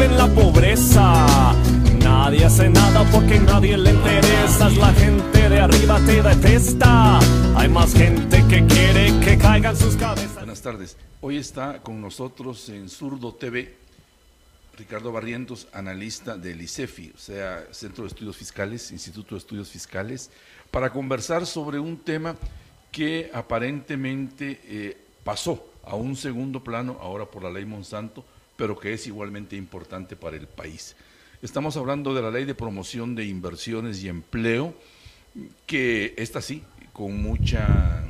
vive en la pobreza. Nadie hace nada porque nadie le interesa. La gente de arriba te detesta. Hay más gente que quiere que caigan sus cabezas. Buenas tardes. Hoy está con nosotros en Zurdo TV Ricardo Barrientos, analista del ICEFI, o sea, Centro de Estudios Fiscales, Instituto de Estudios Fiscales, para conversar sobre un tema que aparentemente pasó a un segundo plano ahora por la ley Monsanto, pero que es igualmente importante para el país. Estamos hablando de la Ley de Promoción de Inversiones y Empleo, que esta sí, con mucha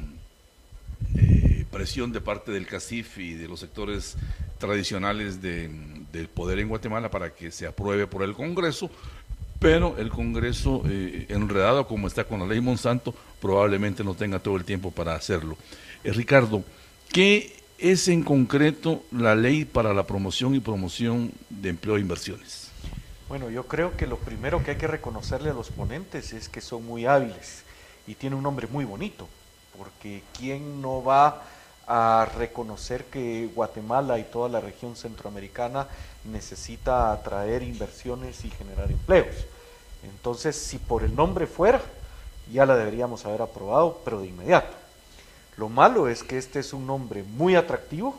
presión de parte del CACIF y de los sectores tradicionales del poder en Guatemala para que se apruebe por el Congreso, pero el Congreso, enredado como está con la ley Monsanto, probablemente no tenga todo el tiempo para hacerlo. Ricardo, ¿qué es en concreto la ley para la promoción y promoción de empleo e inversiones? Bueno, yo creo que lo primero que hay que reconocerle a los ponentes es que son muy hábiles y tiene un nombre muy bonito, porque ¿quién no va a reconocer que Guatemala y toda la región centroamericana necesita atraer inversiones y generar empleos? Entonces, si por el nombre fuera, ya la deberíamos haber aprobado, pero de inmediato. Lo malo es que este es un nombre muy atractivo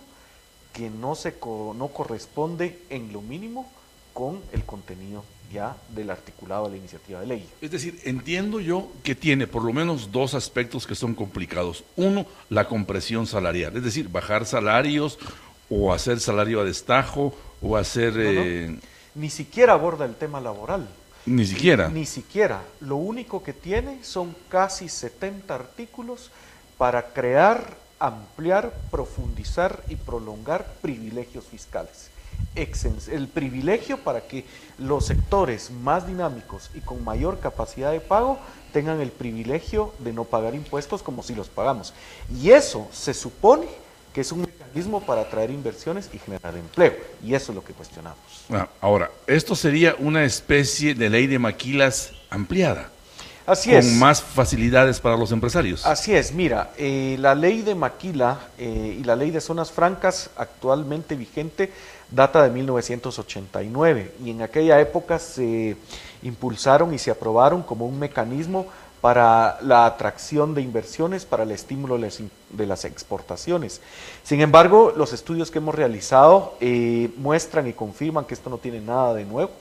que no corresponde en lo mínimo con el contenido ya del articulado de la iniciativa de ley. Es decir, entiendo yo que tiene por lo menos dos aspectos que son complicados. Uno, la compresión salarial, es decir, bajar salarios o hacer salario a destajo o hacer... No. Ni siquiera aborda el tema laboral. Ni siquiera. Ni siquiera. Lo único que tiene son casi 70 artículos para crear, ampliar, profundizar y prolongar privilegios fiscales. El privilegio para que los sectores más dinámicos y con mayor capacidad de pago tengan el privilegio de no pagar impuestos como si los pagamos. Y eso se supone que es un mecanismo para atraer inversiones y generar empleo. Y eso es lo que cuestionamos. Ahora, esto sería una especie de ley de maquilas ampliada. Así es. Con más facilidades para los empresarios. Así es, mira, la ley de maquila y la ley de zonas francas actualmente vigente data de 1989 y en aquella época se impulsaron y se aprobaron como un mecanismo para la atracción de inversiones, para el estímulo de las exportaciones. Sin embargo, los estudios que hemos realizado muestran y confirman que esto no tiene nada de nuevo.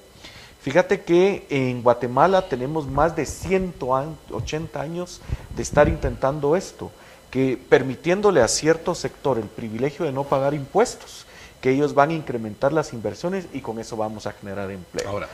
Fíjate que en Guatemala tenemos más de 180 años de estar intentando esto, que permitiéndole a cierto sector el privilegio de no pagar impuestos, que ellos van a incrementar las inversiones y con eso vamos a generar empleo. Ahora,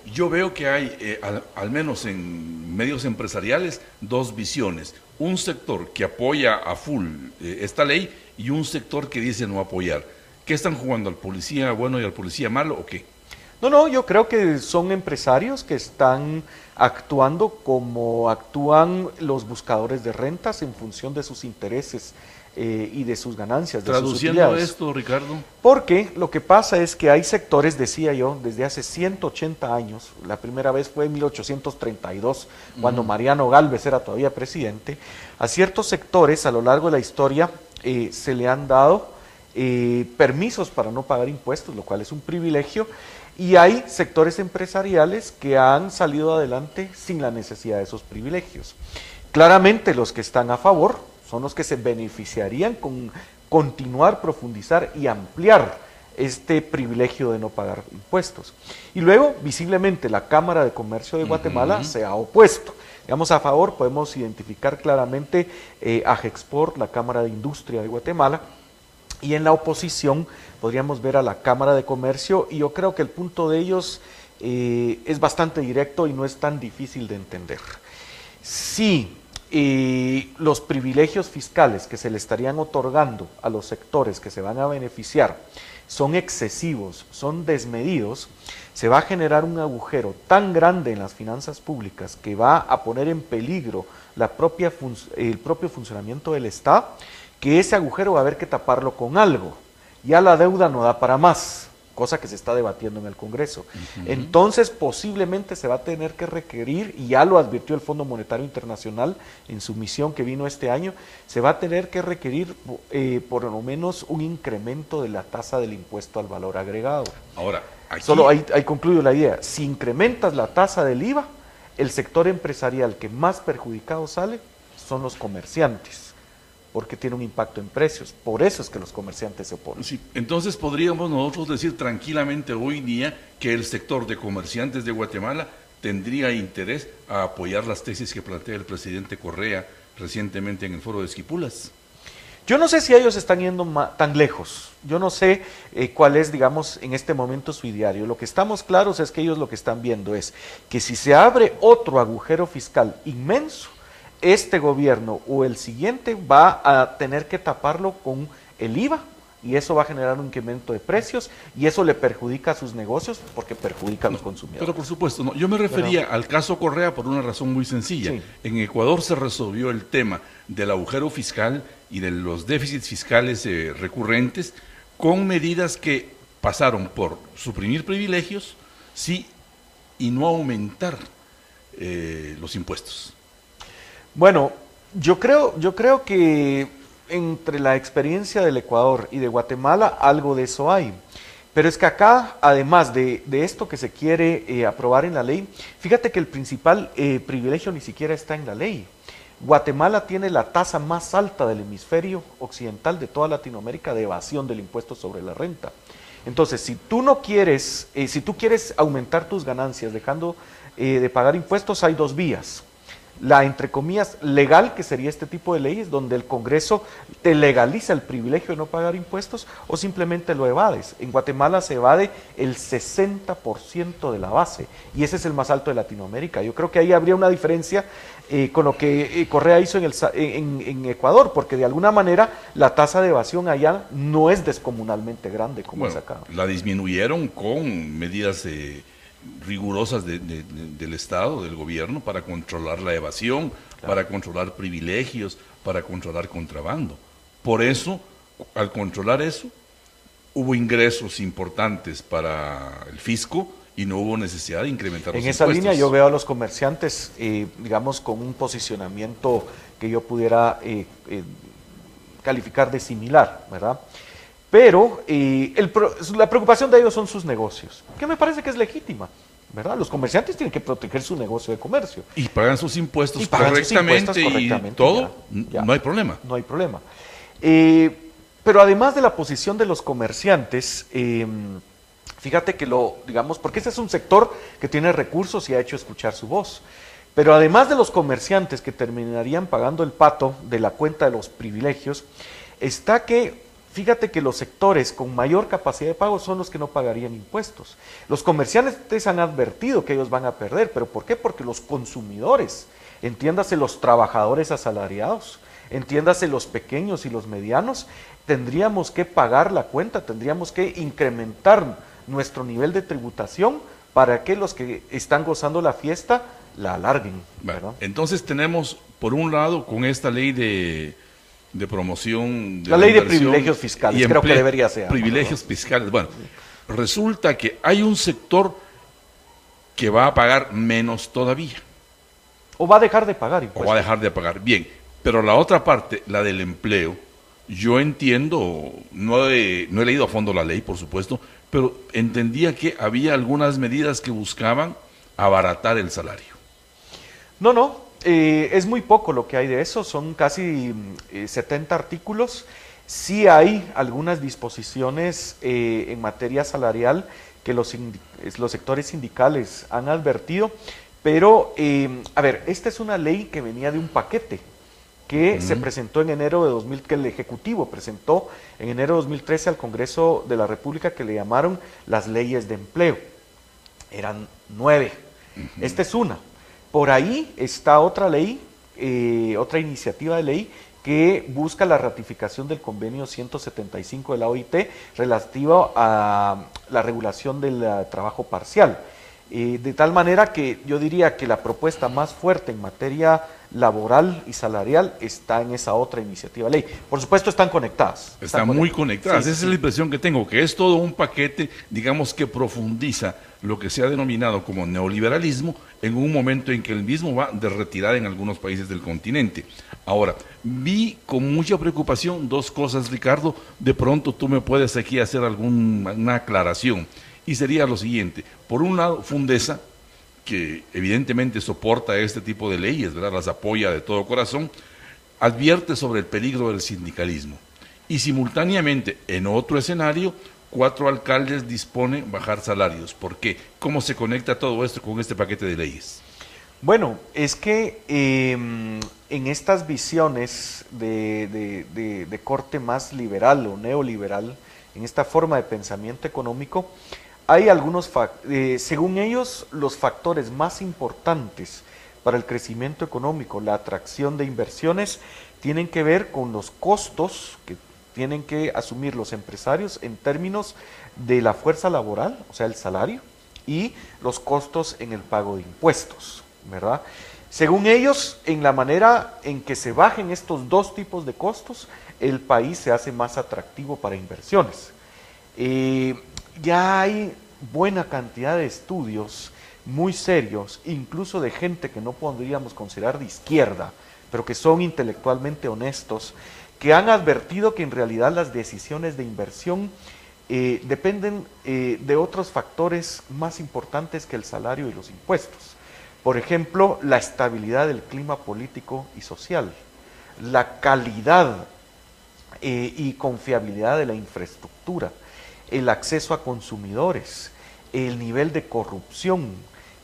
yo veo que hay, al menos en medios empresariales, dos visiones. Un sector que apoya a full esta ley y un sector que dice no apoyar. ¿Qué están jugando, al policía bueno y al policía malo o qué? No, yo creo que son empresarios que están actuando como actúan los buscadores de rentas en función de sus intereses y de sus ganancias, de sus utilidades. Traduciendo esto, Ricardo. Porque lo que pasa es que hay sectores, decía yo, desde hace 180 años, la primera vez fue en 1832, cuando Mariano Gálvez era todavía presidente, a ciertos sectores a lo largo de la historia se le han dado permisos para no pagar impuestos, lo cual es un privilegio, y hay sectores empresariales que han salido adelante sin la necesidad de esos privilegios. Claramente los que están a favor son los que se beneficiarían con continuar, profundizar y ampliar este privilegio de no pagar impuestos. Y luego, visiblemente, la Cámara de Comercio de Guatemala se ha opuesto. Digamos, a favor podemos identificar claramente AGEXPORT, la Cámara de Industria de Guatemala, y en la oposición podríamos ver a la Cámara de Comercio, y yo creo que el punto de ellos es bastante directo y no es tan difícil de entender. Si los privilegios fiscales que se le estarían otorgando a los sectores que se van a beneficiar son excesivos, son desmedidos, se va a generar un agujero tan grande en las finanzas públicas que va a poner en peligro el propio funcionamiento del Estado, que ese agujero va a haber que taparlo con algo. Ya la deuda no da para más, cosa que se está debatiendo en el Congreso. Entonces, posiblemente se va a tener que requerir, y ya lo advirtió el Fondo Monetario Internacional en su misión que vino este año, se va a tener que requerir por lo menos un incremento de la tasa del impuesto al valor agregado. Ahora, aquí... Solo ahí concluyo la idea. Si incrementas la tasa del IVA, el sector empresarial que más perjudicado sale son los comerciantes, porque tiene un impacto en precios. Por eso es que los comerciantes se oponen. Sí, entonces podríamos nosotros decir tranquilamente hoy día que el sector de comerciantes de Guatemala tendría interés a apoyar las tesis que plantea el presidente Correa recientemente en el foro de Esquipulas. Yo no sé si ellos están yendo tan lejos. Yo no sé cuál es, digamos, en este momento su ideario. Lo que estamos claros es que ellos lo que están viendo es que si se abre otro agujero fiscal inmenso, este gobierno o el siguiente va a tener que taparlo con el IVA, y eso va a generar un incremento de precios, y eso le perjudica a sus negocios porque perjudica a los consumidores. Pero por supuesto, no, yo me refería al caso Correa por una razón muy sencilla. Sí. En Ecuador se resolvió el tema del agujero fiscal y de los déficits fiscales recurrentes con medidas que pasaron por suprimir privilegios, sí, y no aumentar los impuestos. Bueno, yo creo que entre la experiencia del Ecuador y de Guatemala algo de eso hay. Pero es que acá, además de esto que se quiere aprobar en la ley, fíjate que el principal privilegio ni siquiera está en la ley. Guatemala tiene la tasa más alta del hemisferio occidental de toda Latinoamérica de evasión del impuesto sobre la renta. Entonces, si tú no quieres, si tú quieres aumentar tus ganancias dejando de pagar impuestos, hay dos vías. La, entre comillas, legal, que sería este tipo de leyes, donde el Congreso te legaliza el privilegio de no pagar impuestos, o simplemente lo evades. En Guatemala se evade el 60% de la base, y ese es el más alto de Latinoamérica. Yo creo que ahí habría una diferencia con lo que Correa hizo en Ecuador, porque de alguna manera la tasa de evasión allá no es descomunalmente grande como es acá. La disminuyeron con medidas rigurosas del Estado, del gobierno, para controlar la evasión, claro, para controlar privilegios, para controlar contrabando. Por eso, al controlar eso, hubo ingresos importantes para el fisco y no hubo necesidad de incrementar los impuestos. En esa línea yo veo a los comerciantes, digamos, con un posicionamiento que yo pudiera calificar de similar, ¿verdad? Pero la preocupación de ellos son sus negocios, que me parece que es legítima, ¿verdad? Los comerciantes tienen que proteger su negocio de comercio. Y pagan sus impuestos correctamente y todo, ya, no hay problema. No hay problema. Pero además de la posición de los comerciantes, fíjate que digamos, porque ese es un sector que tiene recursos y ha hecho escuchar su voz. Pero además de los comerciantes que terminarían pagando el pato de la cuenta de los privilegios, está que fíjate que los sectores con mayor capacidad de pago son los que no pagarían impuestos. Los comerciantes han advertido que ellos van a perder, ¿pero por qué? Porque los consumidores, entiéndase los trabajadores asalariados, entiéndase los pequeños y los medianos, tendríamos que pagar la cuenta, tendríamos que incrementar nuestro nivel de tributación para que los que están gozando la fiesta la alarguen, ¿verdad? Entonces tenemos, por un lado, con esta ley de promoción de la ley de privilegios fiscales, creo que debería ser. Privilegios fiscales. Bueno, resulta que hay un sector que va a pagar menos todavía. O va a dejar de pagar impuestos. O va a dejar de pagar. Bien, pero la otra parte, la del empleo, yo entiendo, no he leído a fondo la ley, por supuesto, pero entendía que había algunas medidas que buscaban abaratar el salario. No. Es muy poco lo que hay de eso, son casi 70 artículos. Sí hay algunas disposiciones en materia salarial que los sectores sindicales han advertido, pero, a ver, esta es una ley que venía de un paquete que se presentó en enero de 2000, que el Ejecutivo presentó en enero de 2013 al Congreso de la República, que le llamaron las leyes de empleo. Eran 9. Esta es una. Por ahí está otra ley, otra iniciativa de ley que busca la ratificación del convenio 175 de la OIT relativo a la regulación del trabajo parcial. De tal manera que yo diría que la propuesta más fuerte en materia laboral y salarial está en esa otra iniciativa de ley. Por supuesto están conectadas. Están muy conectadas. Esa es la impresión que tengo, que es todo un paquete, digamos, que profundiza lo que se ha denominado como neoliberalismo en un momento en que el mismo va de retirada en algunos países del continente. Ahora, vi con mucha preocupación dos cosas, Ricardo. De pronto tú me puedes aquí hacer alguna aclaración. Y sería lo siguiente: por un lado, Fundesa, que evidentemente soporta este tipo de leyes, ¿verdad?, las apoya de todo corazón, advierte sobre el peligro del sindicalismo. Y simultáneamente, en otro escenario, 4 alcaldes disponen bajar salarios. ¿Por qué? ¿Cómo se conecta todo esto con este paquete de leyes? Bueno, es que en estas visiones de corte más liberal o neoliberal, en esta forma de pensamiento económico, hay algunos, según ellos, los factores más importantes para el crecimiento económico, la atracción de inversiones, tienen que ver con los costos que tienen que asumir los empresarios en términos de la fuerza laboral, o sea, el salario, y los costos en el pago de impuestos, ¿verdad? Según ellos, en la manera en que se bajen estos dos tipos de costos, el país se hace más atractivo para inversiones. Ya hay buena cantidad de estudios muy serios, incluso de gente que no podríamos considerar de izquierda, pero que son intelectualmente honestos, que han advertido que en realidad las decisiones de inversión dependen de otros factores más importantes que el salario y los impuestos. Por ejemplo, la estabilidad del clima político y social, la calidad y confiabilidad de la infraestructura, el acceso a consumidores, el nivel de corrupción,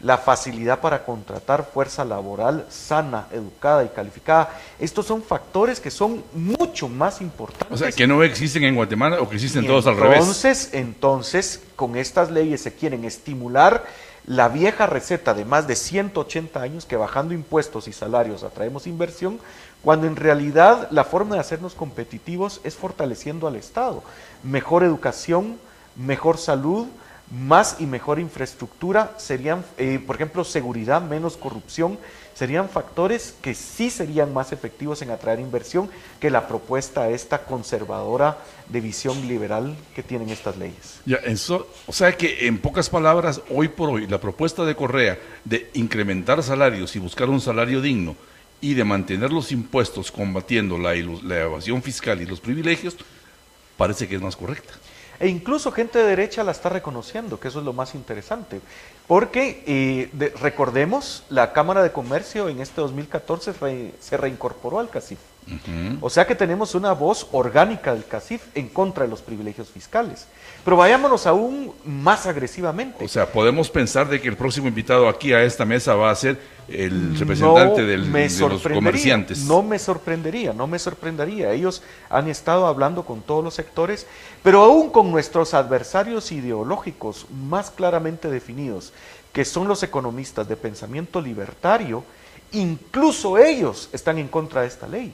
la facilidad para contratar fuerza laboral sana, educada y calificada. Estos son factores que son mucho más importantes. O sea, que no existen en Guatemala o que existen todos al revés. Entonces, con estas leyes se quieren estimular la vieja receta de más de 180 años que bajando impuestos y salarios atraemos inversión, cuando en realidad la forma de hacernos competitivos es fortaleciendo al Estado. Mejor educación, mejor salud, más y mejor infraestructura, serían, por ejemplo, seguridad, menos corrupción, serían factores que sí serían más efectivos en atraer inversión que la propuesta esta conservadora de visión liberal que tienen estas leyes. Ya, o sea que en pocas palabras, hoy por hoy, la propuesta de Correa de incrementar salarios y buscar un salario digno y de mantener los impuestos combatiendo la evasión fiscal y los privilegios, parece que es más correcta. E incluso gente de derecha la está reconociendo, que eso es lo más interesante. Porque, recordemos, la Cámara de Comercio en este 2014 se reincorporó al CACIF. O sea que tenemos una voz orgánica del CACIF en contra de los privilegios fiscales. Pero vayámonos aún más agresivamente. O sea, podemos pensar de que el próximo invitado aquí a esta mesa va a ser el representante de los comerciantes. No me sorprendería. Ellos han estado hablando con todos los sectores, pero aún con nuestros adversarios ideológicos más claramente definidos, que son los economistas de pensamiento libertario, incluso ellos están en contra de esta ley.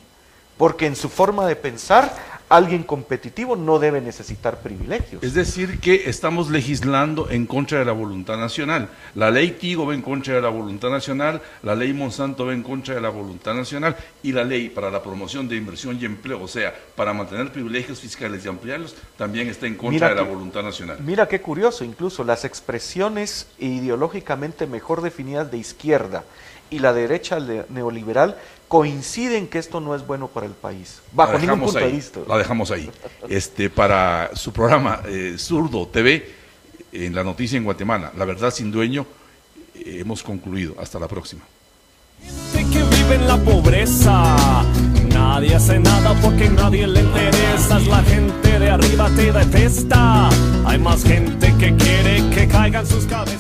Porque en su forma de pensar, alguien competitivo no debe necesitar privilegios. Es decir, que estamos legislando en contra de la voluntad nacional. La ley Tigo va en contra de la voluntad nacional, la ley Monsanto va en contra de la voluntad nacional, y la ley para la promoción de inversión y empleo, o sea, para mantener privilegios fiscales y ampliarlos, también está en contra de la voluntad nacional. Mira qué curioso, incluso las expresiones ideológicamente mejor definidas de izquierda y la derecha neoliberal coinciden que esto no es bueno para el país, bajo ningún punto de vista. La dejamos ahí. Para su programa Zurdo TV, en La Noticia en Guatemala, La Verdad Sin Dueño, hemos concluido. Hasta la próxima. Gente que vive en la pobreza, nadie hace nada porque nadie le interesa. La gente de arriba te detesta, hay más gente que quiere que caigan sus cabezas.